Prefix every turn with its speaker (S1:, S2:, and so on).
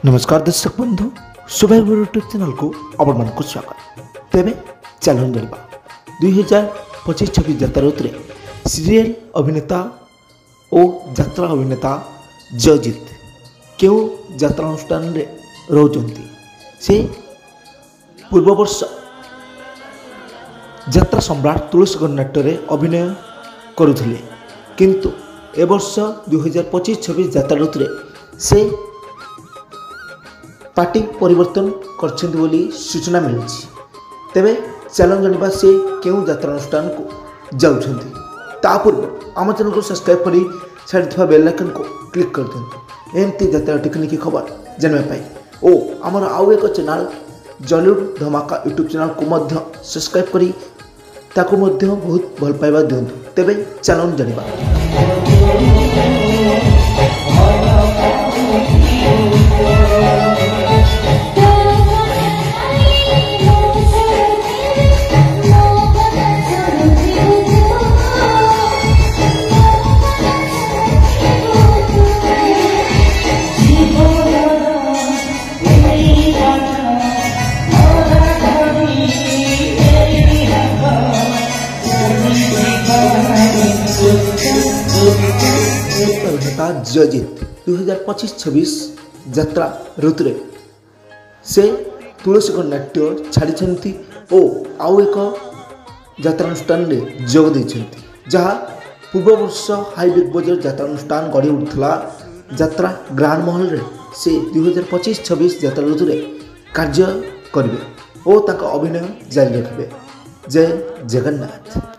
S1: नमस्कार दर्शक बंधु सुभाइवर यूट्यूब चैनल को आपण मान स्वागत। तेरे चलन जाना 2025-26 यात्रा ऋतु सीरियल अभिनेता और यात्रा अभिनेता जयजीत क्यों यात्रा अनुष्ठान रोचंती से पूर्व वर्ष यात्रा सम्राट तुलसी गणनाट्य अभिनय करुले किंतु ए वर्ष 2025-26 यात्रा ऋतु से पार्टी परिवर्तन करछन्ति बोली सूचना मिली। तेबे चलन जानिबा से केउ यात्रा अनुष्ठान को जाउछन्ति ता पूर्व आम चैनल को सब्सक्राइब करी साइड थवा बेल आइकन को क्लिक कर दियंतु एमती यात्रा टेक्निक खबर जानबा पाई ओ हमर आउ एक चैनल जॉलीवुड धमाका यूट्यूब चैनल को मध्य सब्सक्राइब करी ताको मध्य बहुत भल पाइबा दियंतु। तेबे चलन जानिबा अभिनेता जयजीत 2025-26 यात्रा ऋतु से तुलसी गणनाट्य छाड़ी और आउ एक यात्रा अनुष्ठान जोग देइछन्ति जहाँ पूर्व वर्ष हाई बिग बजट यात्रा अनुष्ठान गढ़ी उठला यात्रा ग्रांड महल रे से 2025-26 यात्रा ऋतु कार्य करेंगे और अभिनय जारी रखिए। जय जगन्नाथ।